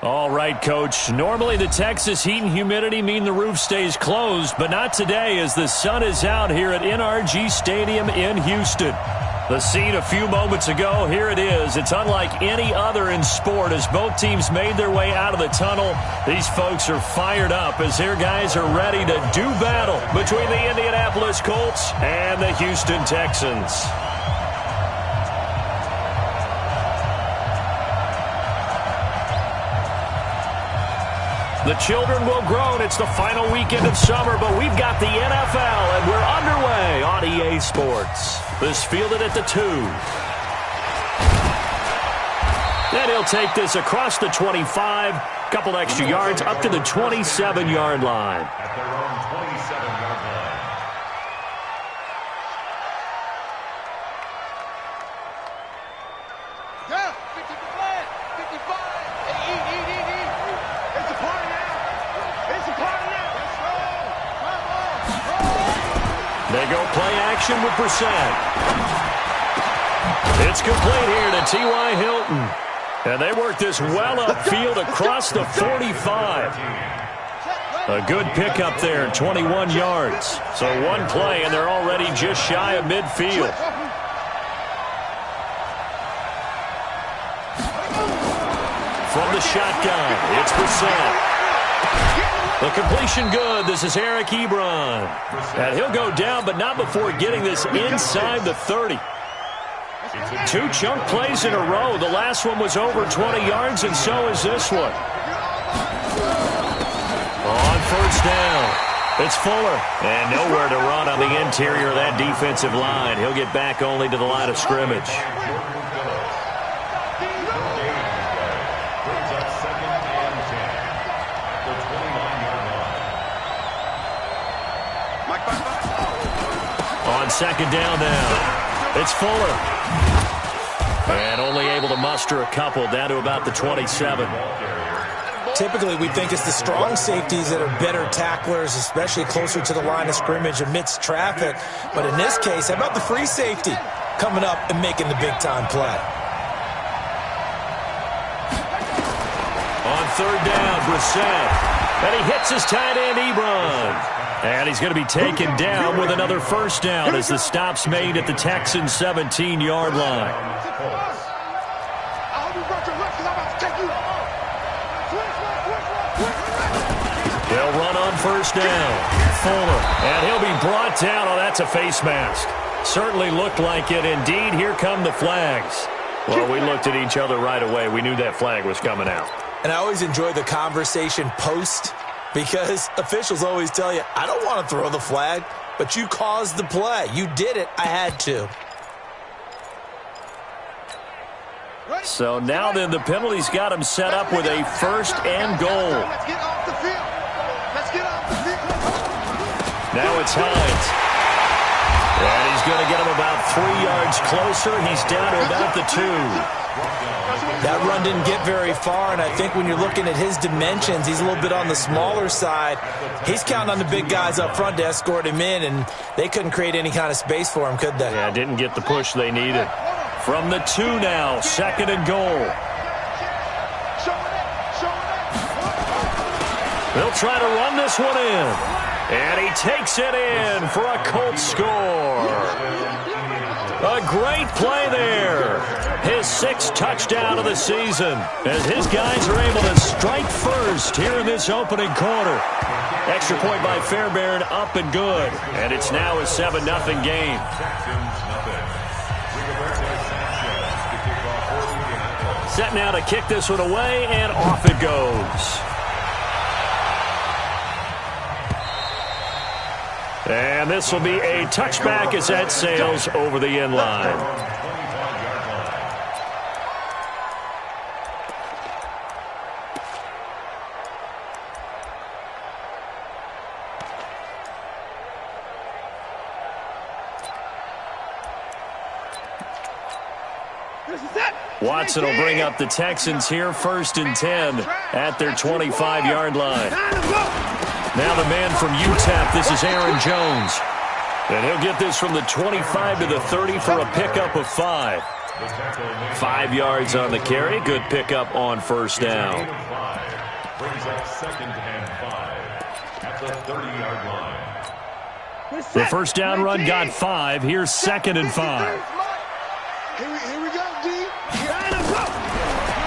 All right, Coach. Normally the Texas heat and humidity mean the roof stays closed, but not today as the sun is out here at NRG Stadium in Houston. The scene a few moments ago, here it is. It's unlike any other in sport as both teams made their way out of the tunnel. These folks are fired up as their guys are ready to do battle between the Indianapolis Colts and the Houston Texans. The children will groan. It's the final weekend of summer, but we've got the NFL, and we're underway on EA Sports. This fielded at the 2. And he'll take this across the 25, couple extra yards up to the 27-yard line. At their own 27-yard line. Yeah, 50 flag, 55. It's a party now. It's a party now. Let's go. They go play action with Brissett. It's complete here to T.Y. Hilton. And they work this well upfield across the 45. A good pickup there, 21 yards. So one play, and they're already just shy of midfield. From the shotgun, it's Brissett. The completion good. This is Eric Ebron. And he'll go down, but not before getting this inside the 30. 2 chunk plays in a row. The last one was over 20 yards, and so is this one. On first down, it's Fuller. And nowhere to run on the interior of that defensive line. He'll get back only to the line of scrimmage. On second down now, it's Fuller. And only able to muster a couple down to about the 27. Typically, we think it's the strong safeties that are better tacklers, especially closer to the line of scrimmage amidst traffic. But in this case, how about the free safety coming up and making the big-time play? On third down, Brissett. And he hits his tight end, Ebron. And he's going to be taken down with another first down as the stop's made at the Texans' 17-yard line. They'll run on first down. Fuller. And he'll be brought down. Oh, that's a face mask. Certainly looked like it. Indeed, here come the flags. Well, we looked at each other right away. We knew that flag was coming out. And I always enjoy the conversation post because officials always tell you, I don't want to throw the flag, but you caused the play. You did it. I had to. So now then the penalty's got him set up with a first and goal. Let's get off the field. Let's get off the field. Now it's Hines. And he's going to get him about 3 yards closer. He's down to about the 2. That run didn't get very far, and I think when you're looking at his dimensions, he's a little bit on the smaller side. He's counting on the big guys up front to escort him in, and they couldn't create any kind of space for him, could they? Yeah, didn't get the push they needed. From the 2 now, second and goal. They'll try to run this one in. And he takes it in for a Colts score. A great play there. His 6th touchdown of the season as his guys are able to strike first here in this opening quarter. Extra point by Fairbairn, up and good. And it's now a 7-0 game. Set now to kick this one away, and off it goes. And this will be a touchback as that sails over the end line. Watson will bring up the Texans here, 1st and 10 at their 25-yard line. Now the man from UTEP, this is Aaron Jones. And he'll get this from the 25 to the 30 for a pickup of 5. 5 yards on the carry. Good pickup on first down. Brings up 2nd and 5 at the 30-yard line. The first down run got 5. Here's 2nd and 5. Here we go, D.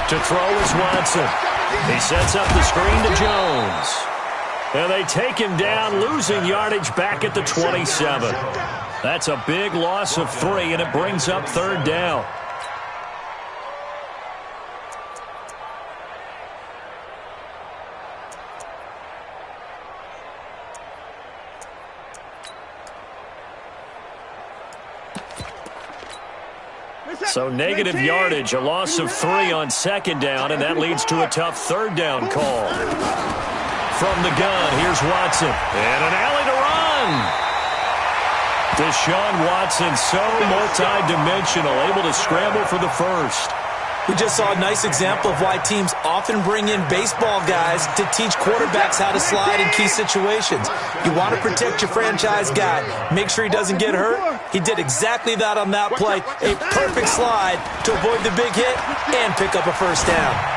To throw is Watson. He sets up the screen to Jones. And they take him down, losing yardage back at the 27. That's a big loss of 3, and it brings up 3rd down. So negative yardage, a loss of 3 on 2nd down, and that leads to a tough 3rd down call. From the gun, here's Watson. And an alley to run. Deshaun Watson, so multi-dimensional, able to scramble for the first. We just saw a nice example of why teams often bring in baseball guys to teach quarterbacks how to slide in key situations. You want to protect your franchise guy. Make sure he doesn't get hurt. He did exactly that on that play. A perfect slide to avoid the big hit and pick up a first down.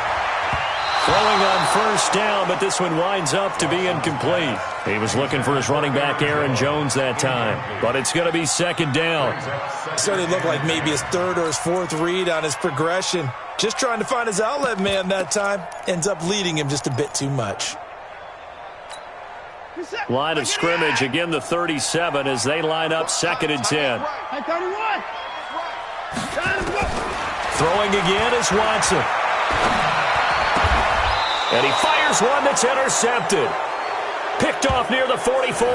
Throwing on first down, but this one winds up to be incomplete. He was looking for his running back, Aaron Jones, that time. But it's going to be 2nd down. Started to look like maybe his 3rd or his 4th read on his progression. Just trying to find his outlet man that time. Ends up leading him just a bit too much. Line of scrimmage, again the 37 as they line up 2nd and 10. Throwing again is Watson. And he fires one that's intercepted. Picked off near the 44.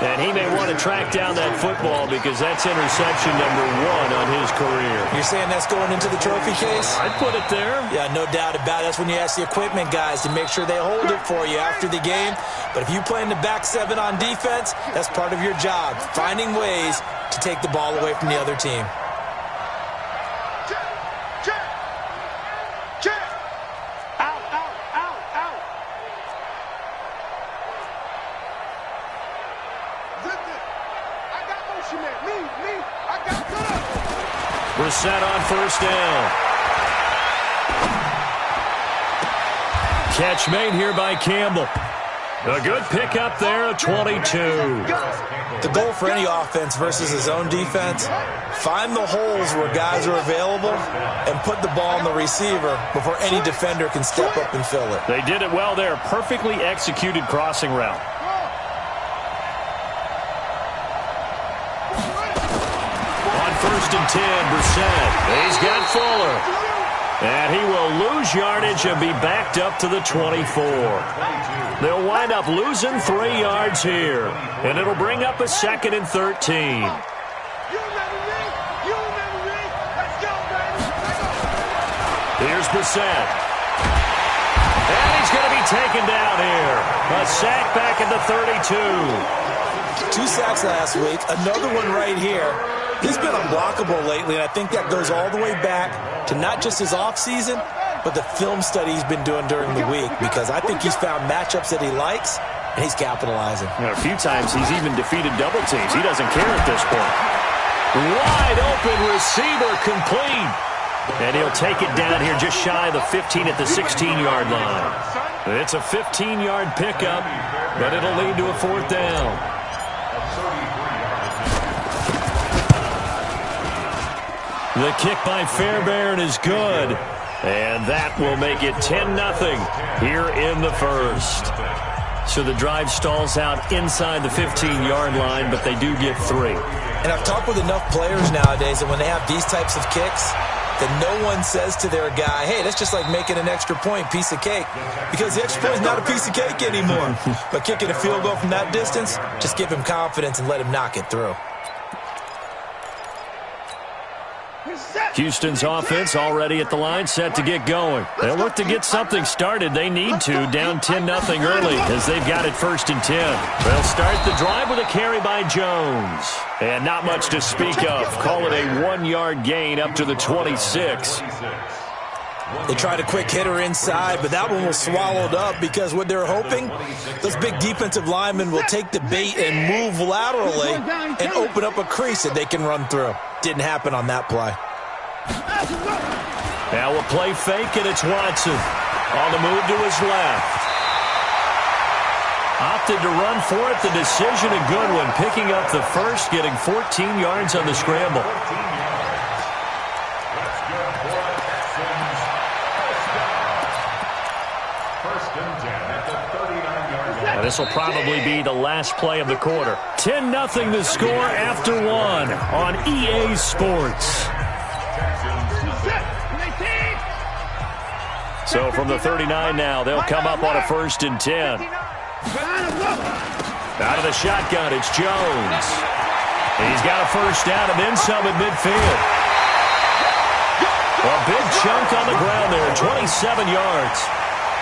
And he may want to track down that football because that's interception number 1 on his career. You're saying that's going into the trophy case? I'd put it there. Yeah, no doubt about it. That's when you ask the equipment guys to make sure they hold it for you after the game. But if you play in the back 7 on defense, that's part of your job, finding ways to take the ball away from the other team. We're set on first down. Catch made here by Campbell. A good pickup there at 22. The goal for any offense versus his own defense, find the holes where guys are available and put the ball on the receiver before any defender can step up and fill it. They did it well there. Perfectly executed crossing route. First and 10, Brissett. He's got Fuller. And he will lose yardage and be backed up to the 24. They'll wind up losing 3 yards here. And it'll bring up a 2nd and 13. Here's Brissett. And he's going to be taken down here. A sack back at the 32. 2 sacks last week. Another one right here. He's been unblockable lately, and I think that goes all the way back to not just his offseason, but the film study he's been doing during the week, because I think he's found matchups that he likes, and he's capitalizing. A few times he's even defeated double teams. He doesn't care at this point. Wide open receiver complete. And he'll take it down here just shy of the 15 at the 16-yard line. It's a 15-yard pickup, but it'll lead to a 4th down. The kick by Fairbairn is good. And that will make it 10-0 here in the first. So the drive stalls out inside the 15-yard line, but they do get 3. And I've talked with enough players nowadays that when they have these types of kicks, that no one says to their guy, hey, that's just like making an extra point, piece of cake. Because the extra point is not a piece of cake anymore. But kicking a field goal from that distance, just give him confidence and let him knock it through. Houston's offense already at the line, set to get going. They'll look to get something started. They need to, down 10-0 early as they've got it 1st and 10. They'll start the drive with a carry by Jones. And not much to speak of. Call it a 1-yard gain up to the 26. They tried a quick hitter inside, but that one was swallowed up because what they're hoping, those big defensive linemen will take the bait and move laterally and open up a crease that they can run through. Didn't happen on that play. Now a play fake, and it's Watson. On the move to his left. Opted to run for it. The decision a good one. Picking up the first, getting 14 yards on the scramble. And this will probably be the last play of the quarter. 10-0 the score after one on EA Sports. So from the 39 now, they'll come up on a 1st and 10. Out of the shotgun, it's Jones. He's got a first down and then some at midfield. A big chunk on the ground there, 27 yards.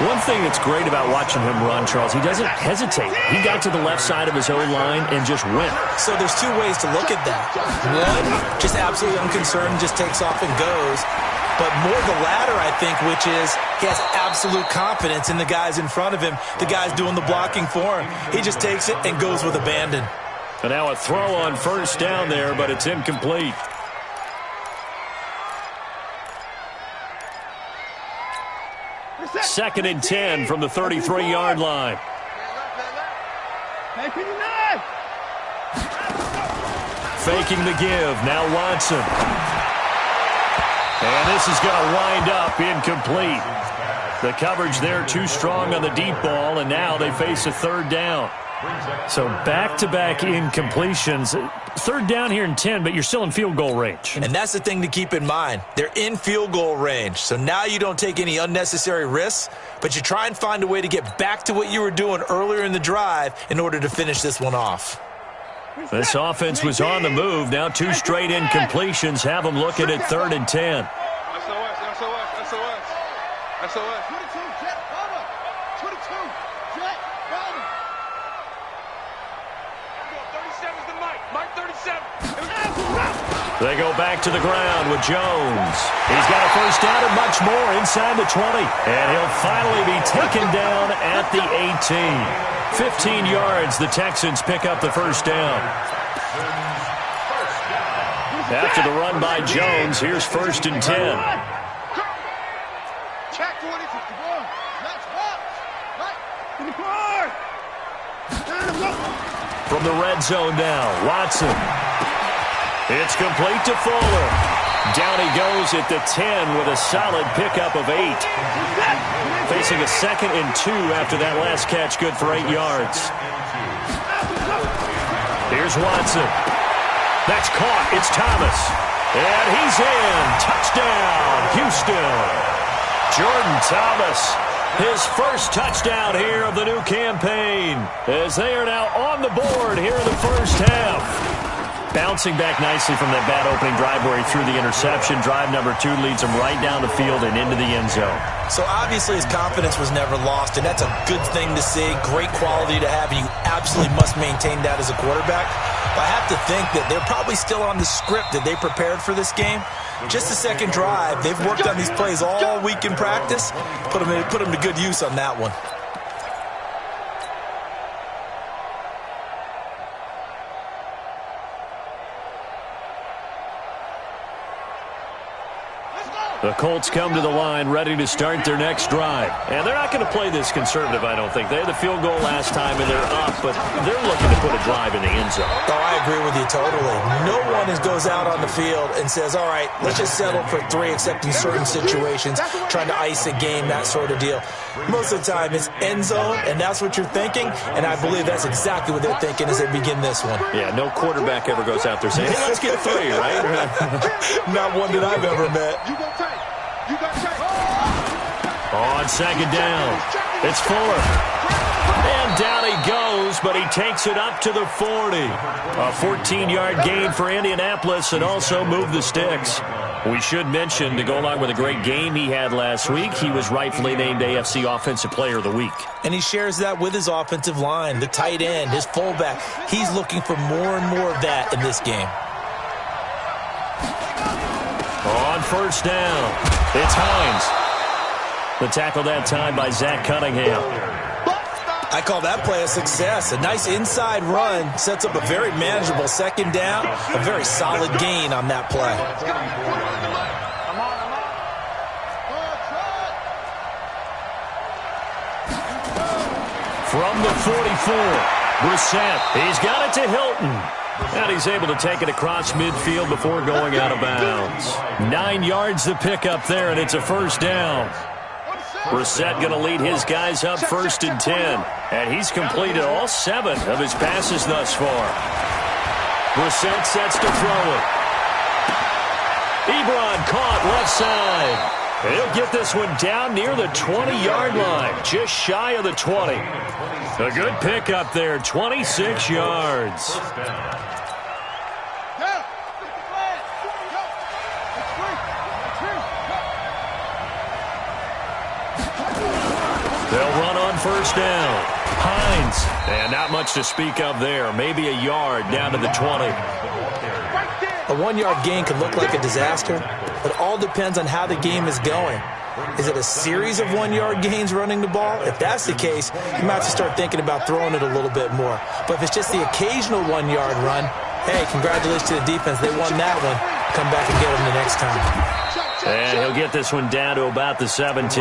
One thing that's great about watching him run, Charles, he doesn't hesitate. He got to the left side of his own line and just went. So there's two ways to look at that. One, just absolutely unconcerned, just takes off and goes. But more the latter, I think, which is he has absolute confidence in the guys in front of him, the guys doing the blocking for him. He just takes it and goes with abandon. And now a throw on first down there, but it's incomplete. Second and 10 from the 33-yard line. Faking the give. Now Watson. And this is going to wind up incomplete. The coverage there too strong on the deep ball, and now they face a third down. So back-to-back incompletions. Third down here in 10, but you're still in field goal range. And that's the thing to keep in mind. They're in field goal range. So now you don't take any unnecessary risks, but you try and find a way to get back to what you were doing earlier in the drive in order to finish this one off. This offense was on the move. Now two straight incompletions have them looking at 3rd and 10. They go back to the ground with Jones. He's got a first down and much more inside the 20. And he'll finally be taken down at the 18. 15 yards, the Texans pick up the first down. After the run by Jones, here's 1st and 10. From the red zone now, Watson. It's complete to Fuller. Down he goes at the 10 with a solid pickup of 8. Facing a 2nd and 2 after that last catch, good for 8 yards. Here's Watson. That's caught. It's Thomas. And he's in. Touchdown, Houston. Jordan Thomas, his first touchdown here of the new campaign, as they are now on the board here in the first half. Bouncing back nicely from that bad opening drive where he threw the interception. Drive number 2 leads him right down the field and into the end zone. So obviously his confidence was never lost, and that's a good thing to see. Great quality to have, and you absolutely must maintain that as a quarterback. But I have to think that they're probably still on the script that they prepared for this game. Just the second drive. They've worked on these plays all week in practice. Put them to good use on that one. The Colts come to the line ready to start their next drive. And they're not going to play this conservative, I don't think. They had the field goal last time, and they're up, but they're looking to put a drive in the end zone. Oh, I agree with you totally. No one goes out on the field and says, all right, let's just settle for 3, except in certain situations, trying to ice a game, that sort of deal. Most of the time, it's end zone, and that's what you're thinking, and I believe that's exactly what they're thinking as they begin this one. Yeah, no quarterback ever goes out there saying, hey, let's get 3, right? Not one that I've ever met. On second down, it's Fuller. And down he goes, but he takes it up to the 40. A 14-yard gain for Indianapolis and also move the sticks. We should mention, to go along with a great game he had last week, he was rightfully named AFC Offensive Player of the Week. And he shares that with his offensive line, the tight end, his fullback. He's looking for more and more of that in this game. On first down, it's Hines. The tackle that time by Zach Cunningham. I call that play a success. A nice inside run sets up a very manageable second down. A very solid gain on that play. 2 From the 44, Brissett. He's got it to Hilton. And he's able to take it across midfield before going out of bounds. 9 yards to pick up there, and it's a first down. Brissett going to lead his guys up 1st and 10. And he's completed all 7 of his passes thus far. Brissett sets to throw it. Ebron caught left side. He'll get this one down near the 20-yard line, just shy of the 20. A good pickup there, 26 yards. They'll run on first down. Hines, and not much to speak of there. Maybe a yard down to the 20. A 1-yard gain could look like a disaster, but it all depends on how the game is going. Is it a series of 1-yard gains running the ball? If that's the case, you might have to start thinking about throwing it a little bit more. But if it's just the occasional 1-yard run, hey, congratulations to the defense. They won that one. Come back and get them the next time. And he'll get this one down to about the 17.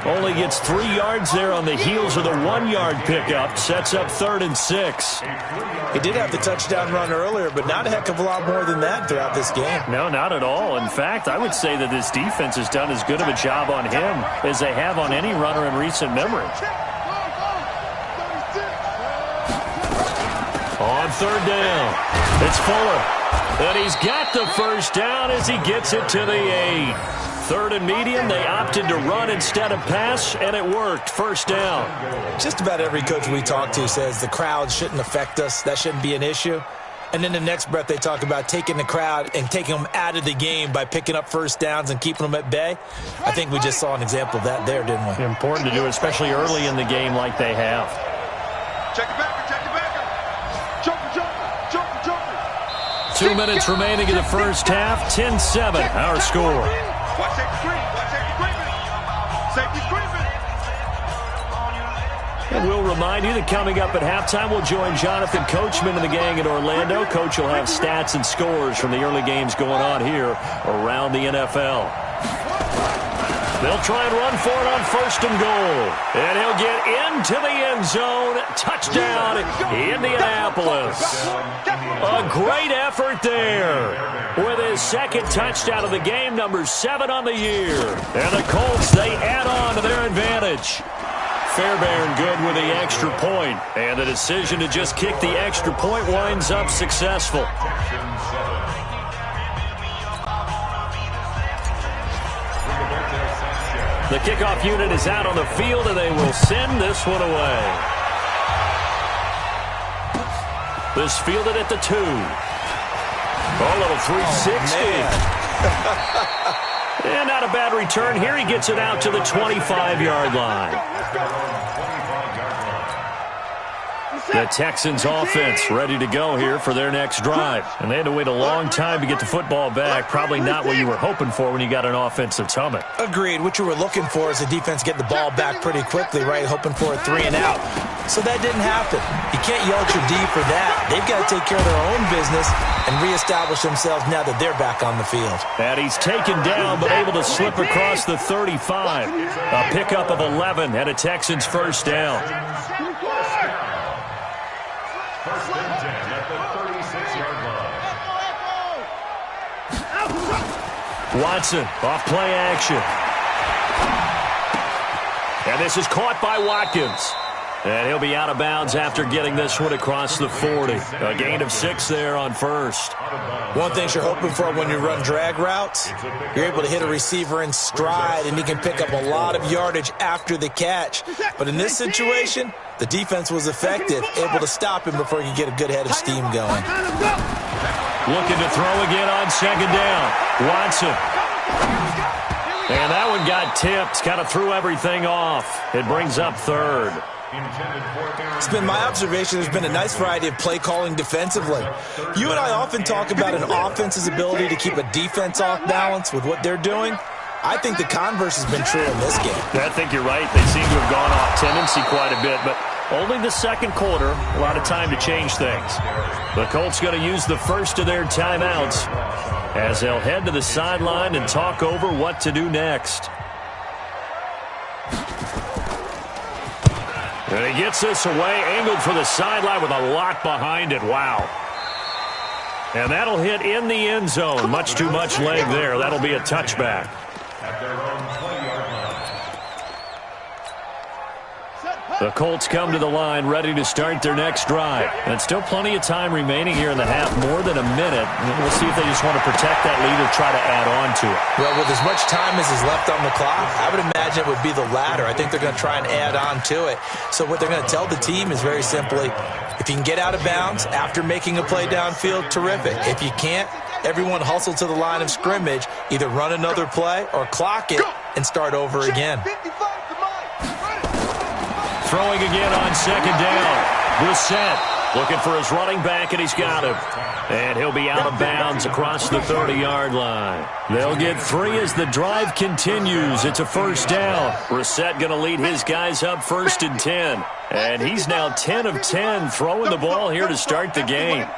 Only gets 3 yards there on the heels of the 1-yard pickup. Sets up 3rd and 6. He did have the touchdown run earlier, but not a heck of a lot more than that throughout this game. No, not at all. In fact, I would say that this defense has done as good of a job on him as they have on any runner in recent memory. On 3rd down, it's Fuller. And he's got the first down as he gets it to the 8. 3rd and medium, they opted to run instead of pass, and it worked. First down. Just about every coach we talk to says the crowd shouldn't affect us. That shouldn't be an issue. And then the next breath they talk about taking the crowd and taking them out of the game by picking up first downs and keeping them at bay. I think we just saw an example of that there, didn't we? Important to do, especially early in the game like they have. Check it back, check it back. Jumper. 2 minutes remaining in the first half. 10-7, our score. Watch safety screen. Safety screen. And we'll remind you that coming up at halftime, we'll join Jonathan Coachman and the gang in Orlando. Coach will have stats and scores from the early games going on here around the NFL. They'll try and run for it on 1st and goal. And he'll get into the end zone. Touchdown, Indianapolis. A great effort there with his 2nd touchdown of the game, number 7 on the year. And the Colts, they add on to their advantage. Fairbairn good with the extra point. And the decision to just kick the extra point winds up successful. The kickoff unit is out on the field, and they will send this one away. This fielded at the 2. A little 360. And not a bad return here. He gets it out to the 25-yard line. The Texans offense ready to go here for their next drive. And they had to wait a long time to get the football back. Probably not what you were hoping for when you got an offense that's humming. Agreed. What you were looking for is the defense get the ball back pretty quickly, right? Hoping for a 3 and out. So that didn't happen. You can't yell at your D for that. They've got to take care of their own business and reestablish themselves now that they're back on the field. And he's taken down but able to slip across the 35. A pickup of 11 and a Texans first down. First and 10 at the 36-yard line. Watson off play action. And this is caught by Watkins. And he'll be out of bounds after getting this one across the 40. A gain of 6 there on first. One thing you're hoping for when you run drag routes, you're able to hit a receiver in stride, and he can pick up a lot of yardage after the catch. But in this situation, the defense was effective, able to stop him before he could get a good head of steam going. Looking to throw again on 2nd down. Watson. And that one got tipped, kind of threw everything off. It brings up 3rd. It's been my observation there's been a nice variety of play calling defensively. You and I often talk about an offense's ability to keep a defense off balance with what they're doing. I think the converse has been true in this game. I think you're right. They seem to have gone off tendency quite a bit, but only the 2nd quarter, a lot of time to change things. The Colts going to use the first of their timeouts as they'll head to the sideline and talk over what to do next. And he gets this away, angled for the sideline with a lot behind it. Wow. And that'll hit in the end zone. Much too much leg there. That'll be a touchback. At their own 20-yard line. The Colts come to the line ready to start their next drive. And still plenty of time remaining here in the half, more than a minute. We'll see if they just want to protect that lead or try to add on to it. Well, with as much time as is left on the clock, I would imagine it would be the latter. I think they're going to try and add on to it. So what they're going to tell the team is very simply, if you can get out of bounds after making a play downfield, terrific. If you can't, everyone hustle to the line of scrimmage, either run another play or clock it and start over again. Throwing again on second down. Brissett looking for his running back, and he's got him. And he'll be out of bounds across the 30-yard line. They'll get 3 as the drive continues. It's a first down. Brissett going to lead his guys up 1st and 10. And he's now 10 of 10 throwing the ball here to start the game.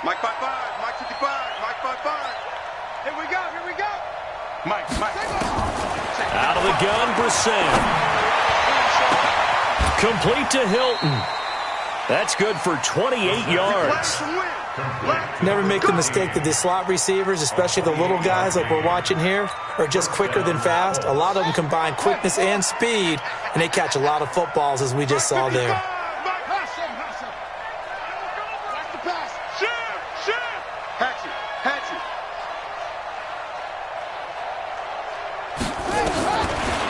Mike 5-5, Mike 55, Mike 5-5. Here we go, here we go. Mike. Out of the gun, Brissett. Complete to Hilton. That's good for 28 yards. Never make the mistake that the slot receivers, especially the little guys like we're watching here, are just quicker than fast. A lot of them combine quickness and speed, and they catch a lot of footballs, as we just saw there.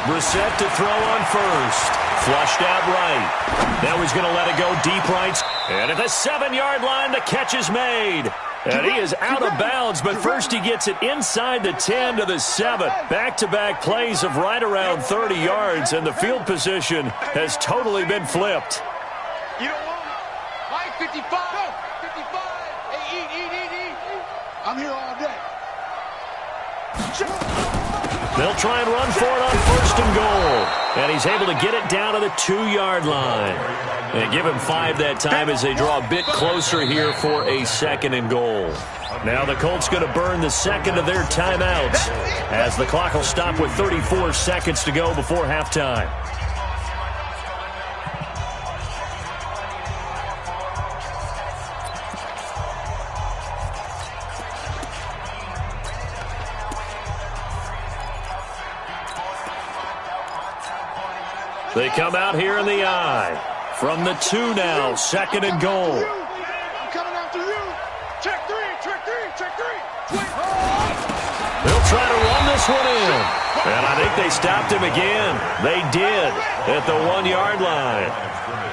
Brissett to throw on first. Flushed out right. Now he's going to let it go deep right. And at the 7-yard line, the catch is made. And he is out of bounds, but first he gets it inside the 10 to the 7. Back-to-back plays of right around 30 yards, and the field position has totally been flipped. You don't want it. Mike 55. 55. Hey, eat. I'm here all day. They'll try and run for it on 1st and goal. And he's able to get it down to the 2-yard line. And give him 5 that time as they draw a bit closer here for a 2nd and goal. Now the Colts going to burn the second of their timeouts as the clock will stop with 34 seconds to go before halftime. They come out here in the eye. From the 2 now, 2nd and goal. I'm coming after you. Check 3. They'll try to run this one in. And I think they stopped him again. They did at the 1-yard line.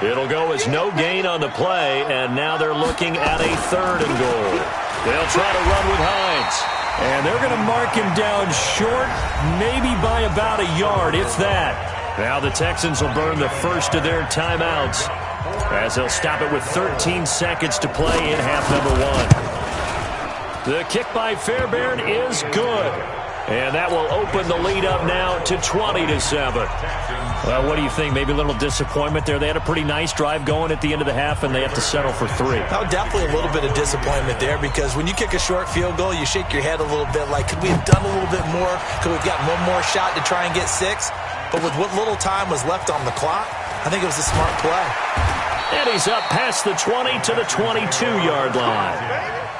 It'll go as no gain on the play, and now they're looking at a 3rd and goal. They'll try to run with Hines. And they're going to mark him down short, maybe by about a yard, if that. Now the Texans will burn the first of their timeouts as they'll stop it with 13 seconds to play in half number 1. The kick by Fairbairn is good. And that will open the lead up now to 20-7. Well, what do you think? Maybe a little disappointment there. They had a pretty nice drive going at the end of the half, and they have to settle for 3. Oh, definitely a little bit of disappointment there, because when you kick a short field goal, you shake your head a little bit like, could we have done a little bit more? Could we have gotten one more shot to try and get 6? But with what little time was left on the clock, I think it was a smart play. And he's up past the 20 to the 22-yard line.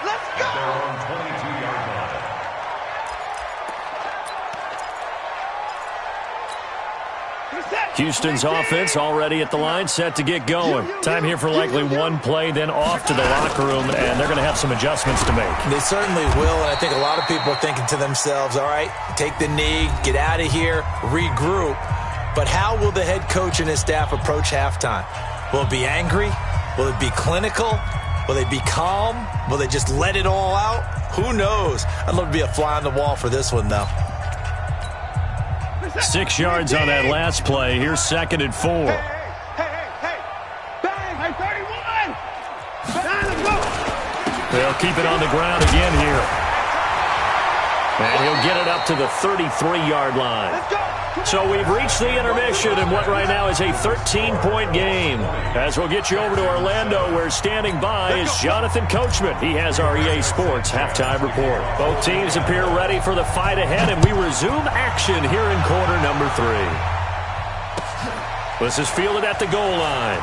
Let's go. Houston's offense already at the line, set to get going. Time here for likely one play, then off to the locker room, and they're going to have some adjustments to make. They certainly will, and I think a lot of people are thinking to themselves, all right, take the knee, get out of here, regroup. But how will the head coach and his staff approach halftime? Will it be angry? Will it be clinical? Will they be calm? Will they just let it all out? Who knows? I'd love to be a fly on the wall for this one, though. 6 yards on that last play. Here's 2nd and 4. Hey. Bang. Hey, 31. Bang, let's go. They'll keep it on the ground again here. And he'll get it up to the 33-yard line. Let's go. So we've reached the intermission in what right now is a 13-point game. As we'll get you over to Orlando, where standing by is Jonathan Coachman. He has our EA Sports halftime report. Both teams appear ready for the fight ahead, and we resume action here in quarter number 3. This is fielded at the goal line.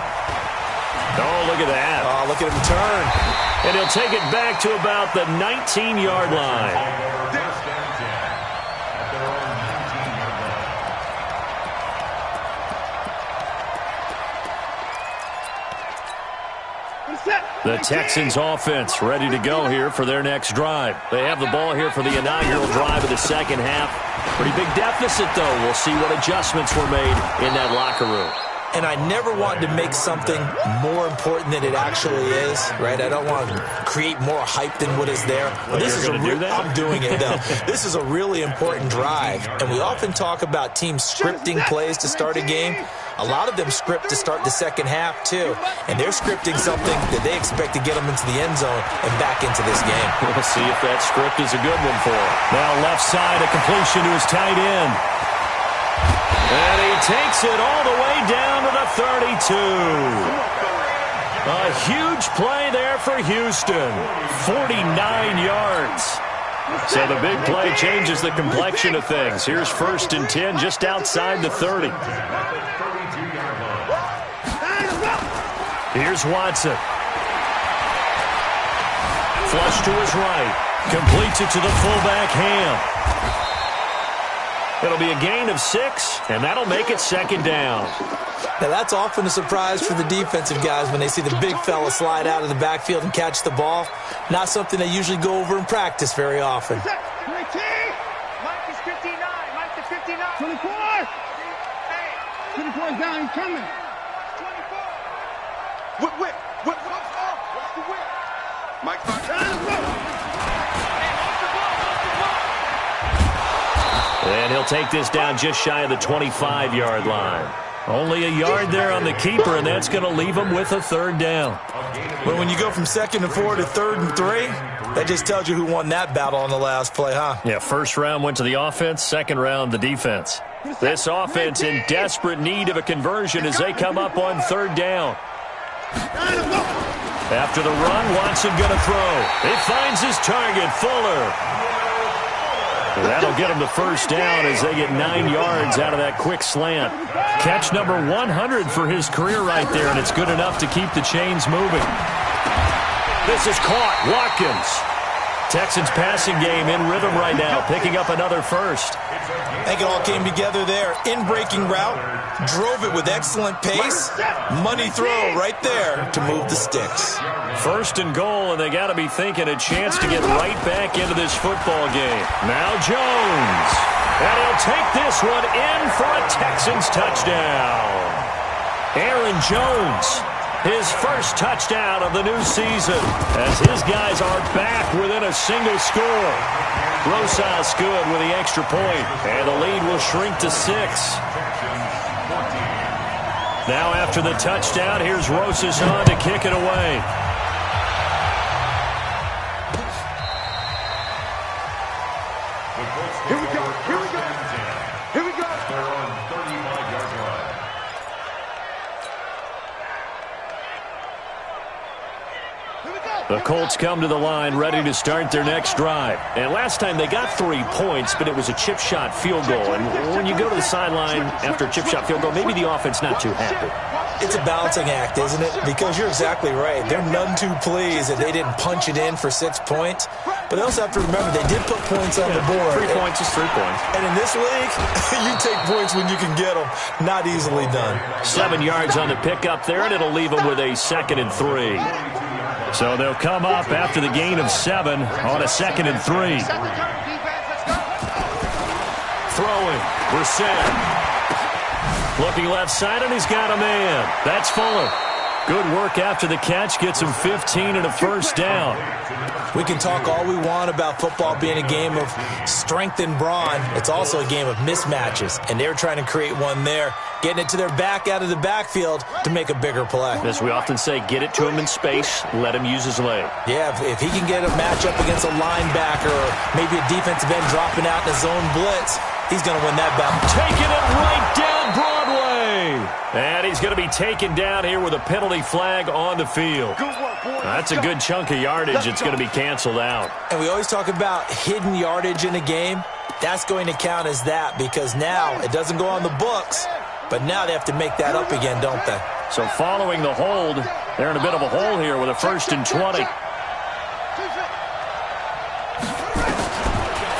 Oh, look at that. Oh, look at him turn. And he'll take it back to about the 19-yard line. The Texans offense ready to go here for their next drive. They have the ball here for the inaugural drive of the second half. Pretty big deficit, though. We'll see what adjustments were made in that locker room. And I never want to make something more important than it actually is, right? I don't want to create more hype than what is there. Well, this is I'm doing it, though. This is a really important drive. And we often talk about teams scripting plays to start a game. A lot of them script to start the second half, too. And they're scripting something that they expect to get them into the end zone and back into this game. We'll see if that script is a good one for them. Now left side, a completion to his tight end. And he takes it all the way down to the 32. A huge play there for Houston. 49 yards. So the big play changes the complexion of things. Here's 1st and 10 just outside the 30. Here's Watson. Flush to his right. Completes it to the fullback, Ham. It'll be a gain of 6, and that'll make it 2nd down. Now, that's often a surprise for the defensive guys when they see the big fella slide out of the backfield and catch the ball. Not something they usually go over in practice very often. Mike is 59. Mike is 59. 24. Hey. 24 is down. He's coming. 24. Whip. What's the whip? Mike's not. And he'll take this down just shy of the 25-yard line. Only a yard there on the keeper, and that's going to leave him with a 3rd down. But when you go from 2nd and 4 to 3rd and 3, that just tells you who won that battle on the last play, huh? Yeah, 1st round went to the offense, 2nd round the defense. This offense in desperate need of a conversion as they come up on 3rd down. After the run, Watson going to throw. He finds his target, Fuller. That'll get him the 1st down as they get 9 yards out of that quick slant. Catch number 100 for his career right there, and it's good enough to keep the chains moving. This is caught. Watkins. Texans passing game in rhythm right now, picking up another 1st. I think it all came together there. In-breaking route, drove it with excellent pace. Money throw right there to move the sticks. 1st and goal, and they got to be thinking a chance to get right back into this football game. Now Jones. And he'll take this one in for a Texans touchdown. Aaron Jones, his 1st touchdown of the new season, as his guys are back within a single score. Rosas good with the extra point, and the lead will shrink to 6. Now after the touchdown, here's Rosas on to kick it away. Here we go. They're on 35-yard line. The Colts come to the line ready to start their next drive. And last time they got 3 points, but it was a chip shot field goal. And when you go to the sideline after a chip shot field goal, maybe the offense not too happy. It's a balancing act, isn't it? Because you're exactly right. They're none too pleased that they didn't punch it in for 6 points. But they also have to remember they did put points on the board. 3 points is 3 points. And in this league, you take points when you can get them. Not easily done. 7 yards on the pickup there, and it'll leave them with a 2nd and 3. So they'll come up after the gain of 7 on a 2nd and 3. Throwing. Brissett. Looking left side, and he's got a man. That's Fuller. Good work after the catch. Gets him 15 and a 1st down. We can talk all we want about football being a game of strength and brawn. It's also a game of mismatches, and they're trying to create one there, getting it to their back out of the backfield to make a bigger play. As we often say, get it to him in space, let him use his leg. Yeah, if he can get a matchup against a linebacker or maybe a defensive end dropping out in a zone blitz, he's going to win that battle. Taking it right down Broadway. And he's going to be taken down here with a penalty flag on the field. That's a good chunk of yardage. It's going to be canceled out. And we always talk about hidden yardage in a game. That's going to count as that because now it doesn't go on the books, But now they have to make that up again, don't they? So following the hold, they're in a bit of a hole here with a 1st and 20.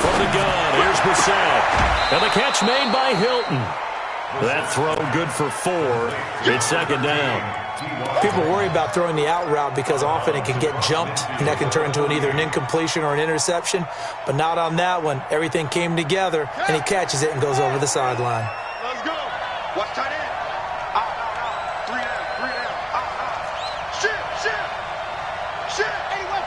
From the gun, here's Brissett. And the catch made by Hilton. That throw good for 4. It's 2nd down. People worry about throwing the out route because often it can get jumped, and that can turn into either an incompletion or an interception. But not on that one. Everything came together, and he catches it and goes over the sideline. Let's go. Watch tight end. Out. 3 down. Out. Shit. 81.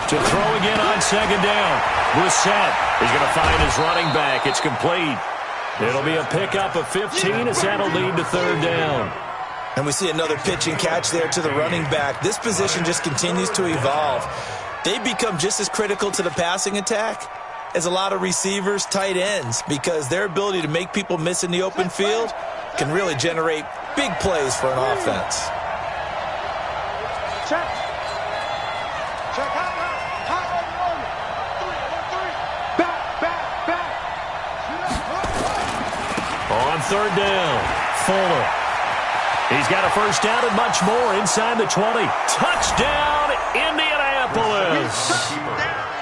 To throw again on 2nd down. Brissett is going to find his running back. It's complete. It'll be a pickup of 15 as that'll lead to 3rd down. And we see another pitch and catch there to the running back. This position just continues to evolve. They become just as critical to the passing attack as a lot of receivers, tight ends, because their ability to make people miss in the open field can really generate big plays for an offense. Check. On 3rd down, Fuller. He's got a 1st down and much more inside the 20. Touchdown, Indianapolis.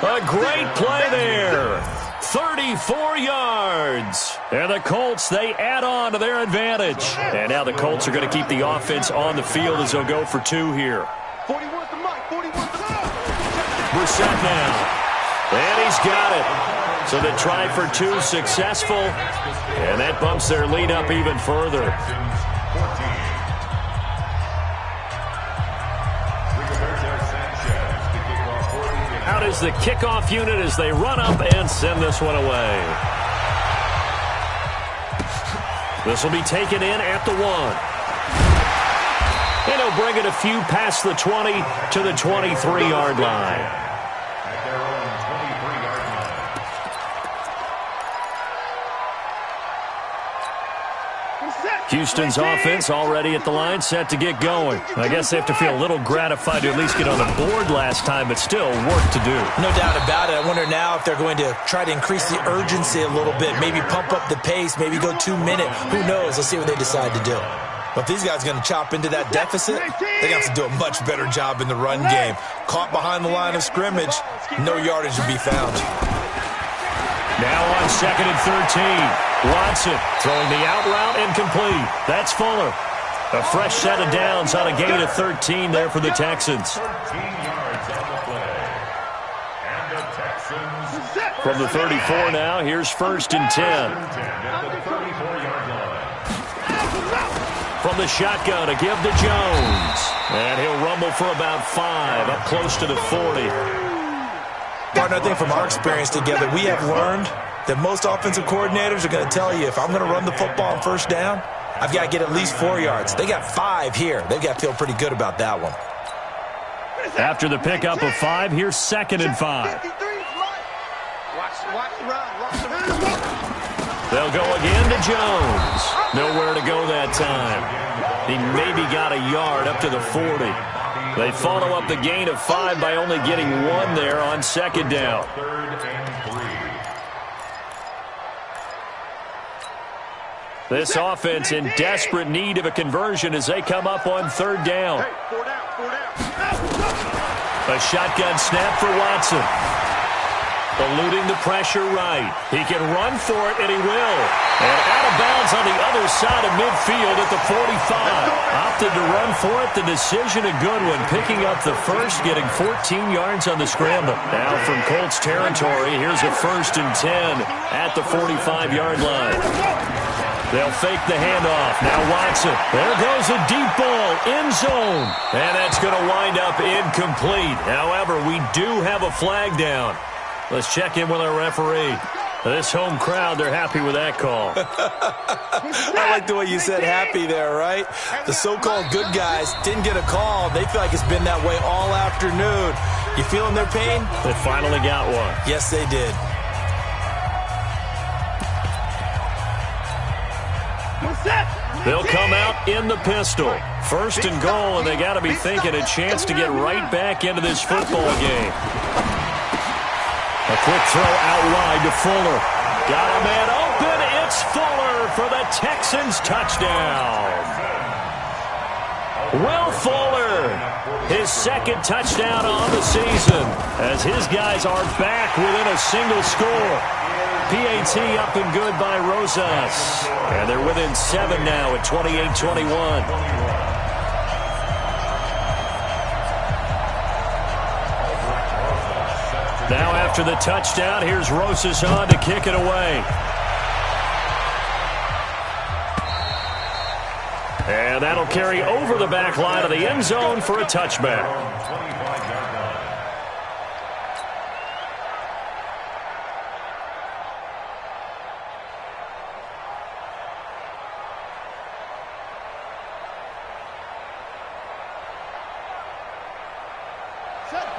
A great play there. 34 yards. And the Colts, they add on to their advantage. And now the Colts are going to keep the offense on the field as they'll go for 2 here. 41 to Mike. 41 to Brissett now. And he's got it. So the try for 2 successful. And that bumps their lead up even further. Out is the kickoff unit as they run up and send this one away. This will be taken in at the 1. And he'll bring it a few past the 20 to the 23-yard line. Houston's offense already at the line, set to get going. I guess they have to feel a little gratified to at least get on the board last time, but still work to do. No doubt about it. I wonder now if they're going to try to increase the urgency a little bit, maybe pump up the pace, maybe go 2-minute. Who knows? Let's see what they decide to do. But if these guys are going to chop into that deficit, they have to do a much better job in the run game. Caught behind the line of scrimmage, no yardage to be found. Now on 2nd and 13. Watson throwing the out route incomplete. That's Fuller. A fresh set of downs on a gain of 13 there for the Texans. 13 yards on the play. And the Texans. From the 34 now, here's 1st and 10. At the 34-yard line. From the shotgun, a give to Jones. And he'll rumble for about 5, up close to the 40. Partner, I think from our experience together, we have learned that most offensive coordinators are going to tell you, if I'm going to run the football on 1st down, I've got to get at least 4 yards. They got 5 here. They've got to feel pretty good about that one. After the pickup of 5, here's 2nd and 5. Watch the run. They'll go again to Jones. Nowhere to go that time. He maybe got a yard up to the 40. They follow up the gain of 5 by only getting 1 there on 2nd down. 3rd and 3. This offense in desperate need of a conversion as they come up on 3rd down. Hey, 4 down. A shotgun snap for Watson. Eluding the pressure right. He can run for it, and he will. And out of bounds on the other side of midfield at the 45. Opted to run for it. The decision a good one. Picking up the first, getting 14 yards on the scramble. Now from Colts territory, here's a 1st and 10 at the 45-yard line. They'll fake the handoff. Now Watson. There goes a deep ball. End zone. And that's going to wind up incomplete. However, we do have a flag down. Let's check in with our referee. This home crowd, they're happy with that call. I like the way you said happy there, right? The so-called good guys didn't get a call. They feel like it's been that way all afternoon. You feeling their pain? They finally got one. Yes, they did. They'll come out in the pistol. 1st and goal, and they got to be thinking a chance to get right back into this football game. A quick throw out wide to Fuller. Got a man open. It's Fuller for the Texans touchdown. Will Fuller, his second touchdown on the season, as his guys are back within a single score. PAT up and good by Rosas. And they're within 7 now at 28-21. Now after the touchdown, here's Rosas on to kick it away. And that'll carry over the back line of the end zone for a touchback.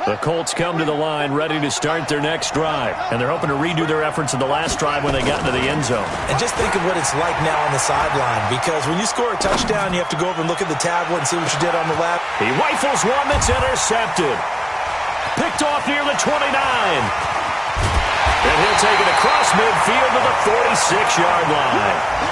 The Colts come to the line ready to start their next drive. And they're hoping to redo their efforts in the last drive when they got into the end zone. And just think of what it's like now on the sideline, because when you score a touchdown, you have to go over and look at the tablet and see what you did on the left. He rifles one that's intercepted. Picked off near the 29. And he'll take it across midfield to the 46-yard line.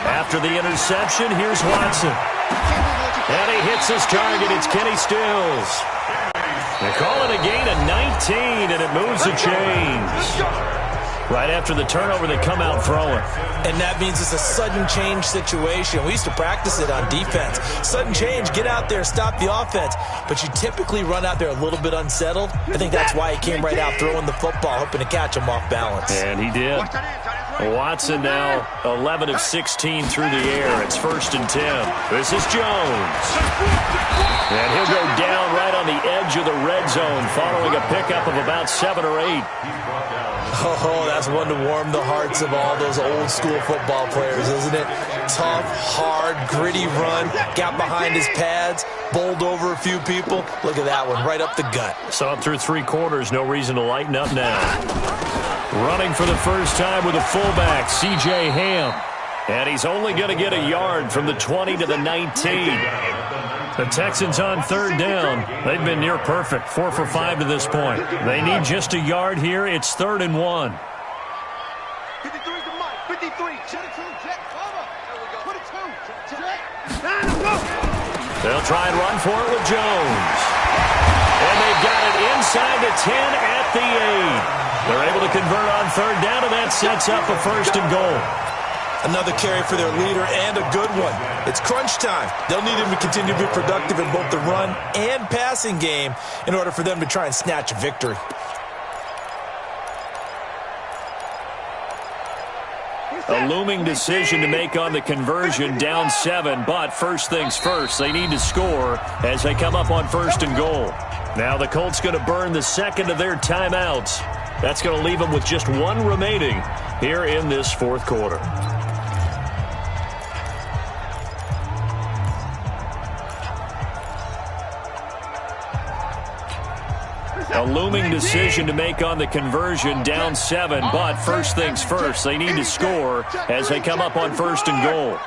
After the interception, here's Watson. And he hits his target. It's Kenny Stills. They call it a gain of 19, and it moves the chains. Right after the turnover, they come out throwing. And that means it's a sudden change situation. We used to practice it on defense. Sudden change, get out there, stop the offense. But you typically run out there a little bit unsettled. I think that's why he came right out throwing the football, hoping to catch him off balance. And he did. Watson now 11 of 16 through the air. It's 1st and 10. This is Jones. And he'll go down right on the edge of the red zone following a pickup of about 7 or 8. Oh, that's one to warm the hearts of all those old school football players, isn't it? Tough, hard, gritty run. Got behind his pads, bowled over a few people. Look at that one, right up the gut. So up through 3 quarters, no reason to lighten up now. Running for the first time with a fullback, C.J. Ham. And he's only going to get a yard from the 20 to the 19. The Texans on 3rd down. They've been near perfect, 4 for 5 to this point. They need just a yard here. It's 3rd and 1. 53 to Mike. 53. They'll try and run for it with Jones. And they've got it inside the 10 at the 8. They're able to convert on 3rd down, and that sets up a 1st and goal. Another carry for their leader, and a good one. It's crunch time. They'll need him to continue to be productive in both the run and passing game in order for them to try and snatch a victory. A looming decision to make on the conversion, down 7, but first things first, they need to score as they come up on 1st and goal. Now the Colts going to burn the second of their timeouts. That's going to leave them with just 1 remaining here in this 4th quarter. A looming decision to make on the conversion, down 7, but first things first, they need to score as they come up on 1st and goal.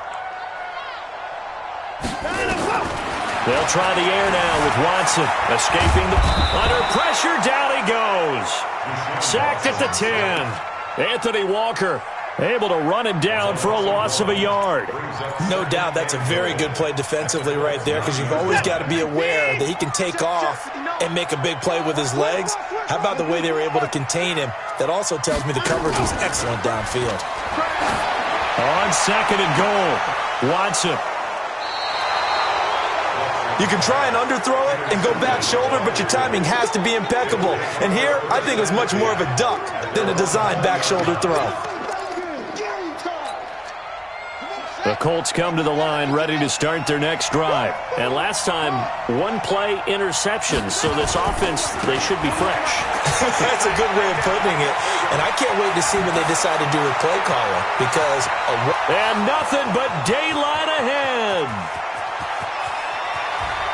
They'll try the air now with Watson escaping under pressure. Down he goes. Sacked at the 10. Anthony Walker able to run him down for a loss of a yard. No doubt that's a very good play defensively right there, because you've always got to be aware that he can take off and make a big play with his legs. How about the way they were able to contain him? That also tells me the coverage was excellent downfield. On 2nd and goal, Watson. You can try and underthrow it and go back shoulder, but your timing has to be impeccable. And here, I think it was much more of a duck than a designed back shoulder throw. The Colts come to the line ready to start their next drive. And last time, 1-play interception, so this offense, they should be fresh. That's a good way of putting it. And I can't wait to see what they decide to do with play calling, because... And nothing but daylight ahead.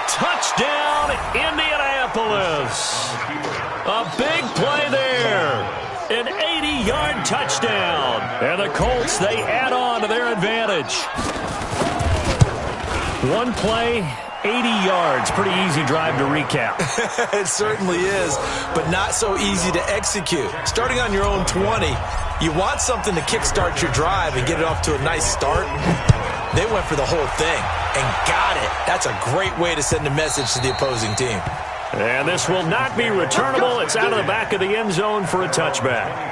Touchdown, Indianapolis. A big play there. An 80-yard touchdown. And the Colts, they add on to their advantage. One play, 80 yards. Pretty easy drive to recap. It certainly is, but not so easy to execute. Starting on your own 20, you want something to kickstart your drive and get it off to a nice start. They went for the whole thing and got it. That's a great way to send a message to the opposing team. And this will not be returnable. It's out of the back of the end zone for a touchback.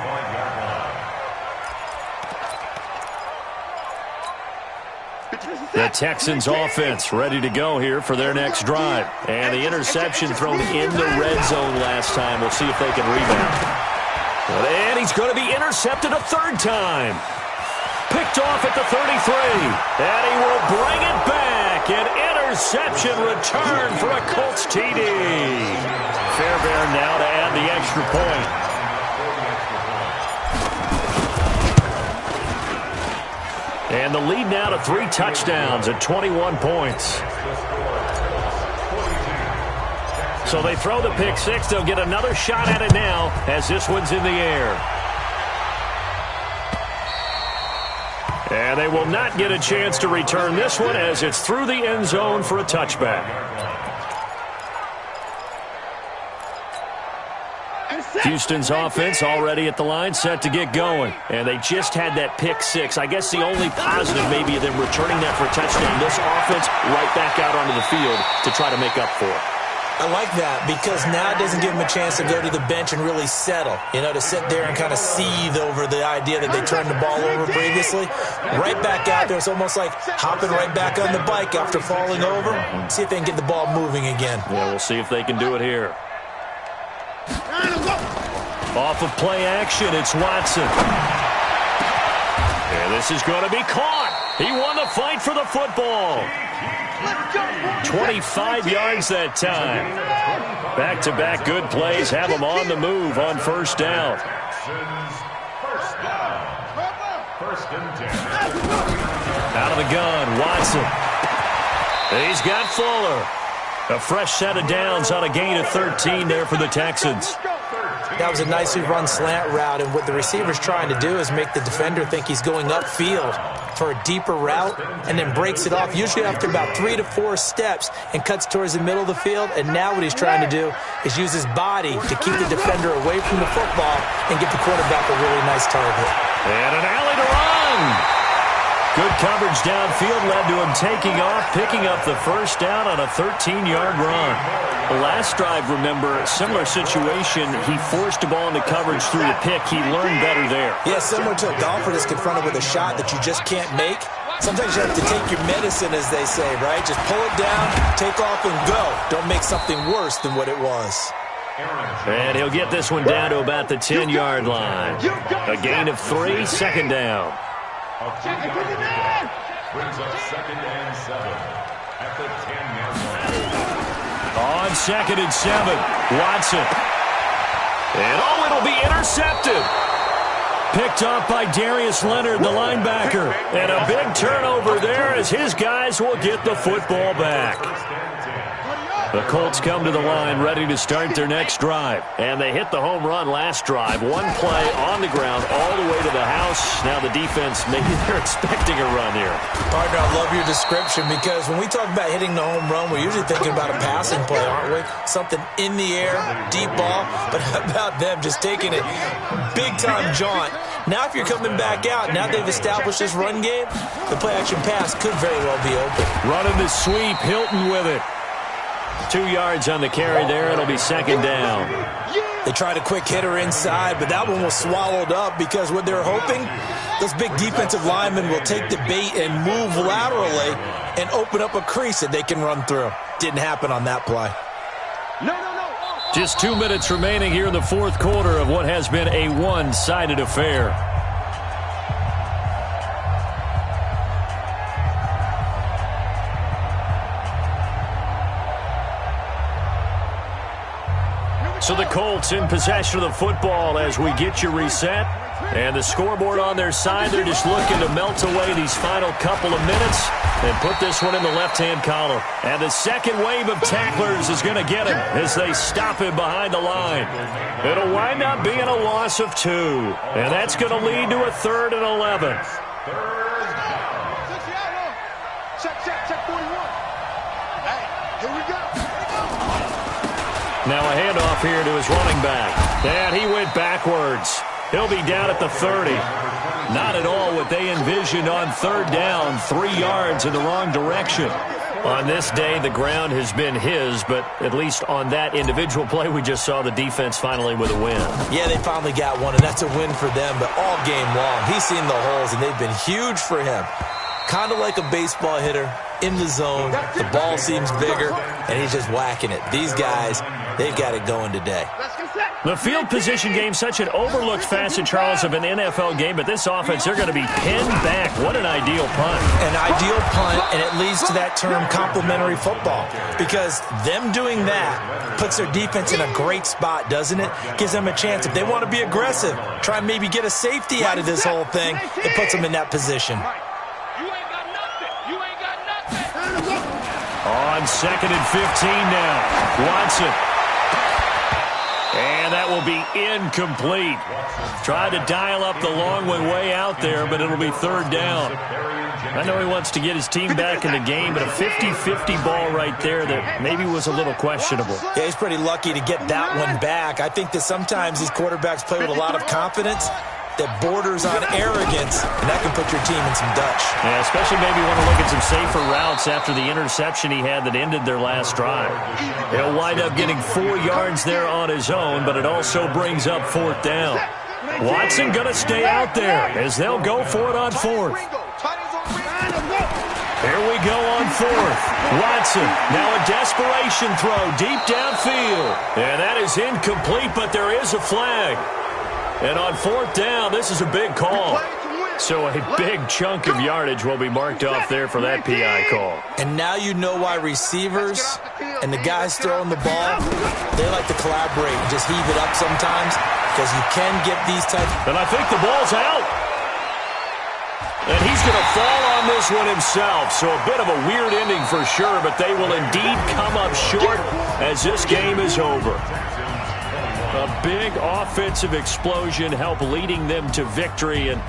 The Texans offense ready to go here for their next drive. And the interception thrown in the red zone last time. We'll see if they can rebound. And he's going to be intercepted a third time. Picked off at the 33. And he will bring it back. An interception return for a Colts TD. Fairbairn now to add the extra point. And the lead now to 3 touchdowns at 21 points. So they throw the pick six. They'll get another shot at it now as this one's in the air. And they will not get a chance to return this one as it's through the end zone for a touchback. Houston's offense already at the line, set to get going. And they just had that pick six. I guess the only positive maybe of them returning that for a touchdown. This offense right back out onto the field to try to make up for it. I like that because now it doesn't give them a chance to go to the bench and really settle. You know, to sit there and kind of seethe over the idea that they turned the ball over previously. Right back out there. It's almost like hopping right back on the bike after falling over. See if they can get the ball moving again. Yeah, we'll see if they can do it here. Off of play action, it's Watson. And this is going to be caught. He won the fight for the football. 25 yards that time. Back-to-back good plays have him on the move on first down. Out of the gun, Watson. He's got Fuller. A fresh set of downs on a gain of 13 there for the Texans. That was a nicely run slant route, and what the receiver's trying to do is make the defender think he's going upfield for a deeper route and then breaks it off, usually after about 3 to 4 steps, and cuts towards the middle of the field. And now what he's trying to do is use his body to keep the defender away from the football and get the quarterback a really nice target. And an alley to run. Good coverage downfield led to him taking off, picking up the first down on a 13-yard run. The last drive, remember, similar situation. He forced the ball into coverage through the pick. He learned better there. Yeah, similar to a golfer that's confronted with a shot that you just can't make. Sometimes you have to take your medicine, as they say, right? Just pull it down, take off, and go. Don't make something worse than what it was. And he'll get this one down to about the 10-yard line. A gain of 3, second down. Brings up 2nd and 7 at the 10-yard line. On 2nd and 7, Watson. And it'll be intercepted. Picked off by Darius Leonard, the linebacker. And a big turnover there as his guys will get the football back. The Colts come to the line ready to start their next drive. And they hit the home run last drive. One play on the ground all the way to the house. Now the defense, maybe they're expecting a run here. Partner, I love your description because when we talk about hitting the home run, we're usually thinking about a passing play, aren't we? Something in the air, deep ball. But how about them just taking it big-time jaunt? Now if you're coming back out, now they've established this run game, the play-action pass could very well be open. Running the sweep, Hilton with it. 2 yards on the carry there. It'll be second down. They tried a quick hitter inside, but that one was swallowed up because what they're hoping, those big defensive linemen will take the bait and move laterally and open up a crease that they can run through. Didn't happen on that play. Just 2 minutes remaining here in the fourth quarter of what has been a one-sided affair. So the Colts in possession of the football as we get you reset. And the scoreboard on their side, they're just looking to melt away these final couple of minutes and put this one in the left-hand column. And the second wave of tacklers is going to get him as they stop him behind the line. It'll wind up being a loss of 2. And that's going to lead to a 3rd and 11. Check 41. Hey, here we go. Now a handoff here to his running back. And he went backwards. He'll be down at the 30. Not at all what they envisioned on 3rd down, 3 yards in the wrong direction. On this day, the ground has been his, but at least on that individual play, we just saw the defense finally with a win. Yeah, they finally got one, and that's a win for them, but all game long, he's seen the holes, and they've been huge for him. Kind of like a baseball hitter in the zone. The ball seems bigger, and he's just whacking it. These guys, they've got it going today. The field position game, such an overlooked facet, Charles, of an NFL game, but this offense, they're going to be pinned back. What an ideal punt. An ideal punt, and it leads to that term complementary football, because them doing that puts their defense in a great spot, doesn't it? Gives them a chance. If they want to be aggressive, try and maybe get a safety out of this whole thing, it puts them in that position. On 2nd and 15 now, Watson. And that will be incomplete. Tried to dial up the long way out there, but it'll be 3rd down. I know he wants to get his team back in the game, but a 50-50 ball right there that maybe was a little questionable. Yeah, he's pretty lucky to get that one back. I think that sometimes these quarterbacks play with a lot of confidence that borders on arrogance, and that can put your team in some Dutch. Yeah, especially maybe want to look at some safer routes after the interception he had that ended their last drive. He'll wind up getting 4 yards there on his own, but it also brings up 4th down. Watson going to stay out there as they'll go for it on 4th. Here we go on 4th. Watson, now a desperation throw deep downfield. And that is incomplete, but there is a flag. And on 4th down, this is a big call. So a big chunk of yardage will be marked off there for that PI call. And now you know why receivers and the guys throwing the ball, they like to collaborate and just heave it up sometimes, because you can get these types. And I think the ball's out. And he's going to fall on this one himself. So a bit of a weird ending for sure, but they will indeed come up short as this game is over. A big offensive explosion helped leading them to victory, and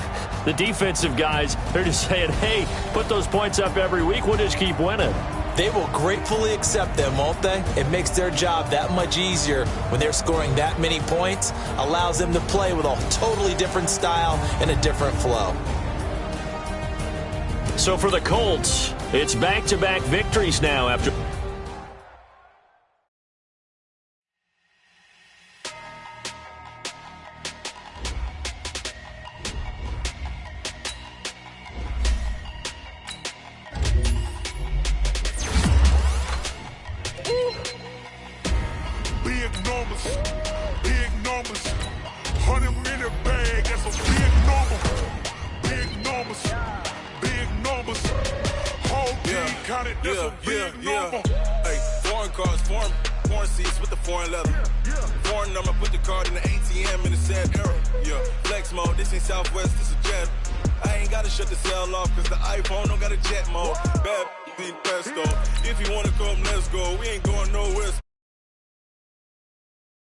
the defensive guys, they're just saying, hey, put those points up every week, we'll just keep winning. They will gratefully accept them, won't they? It makes their job that much easier when they're scoring that many points, allows them to play with a totally different style and a different flow. So for the Colts, it's back-to-back victories now after... Big numbers, 100-minute bag, that's a big number. Big numbers, whole team counted, that's a big number. Hey, foreign cars, foreign seats with the foreign leather. Foreign number, put the card in the ATM in the sad era. Yeah, flex mode, this ain't Southwest, this a jet. I ain't gotta shut the cell off, cause the iPhone don't got a jet mode. Bad be pesto, if you wanna come, let's go, we ain't going nowhere.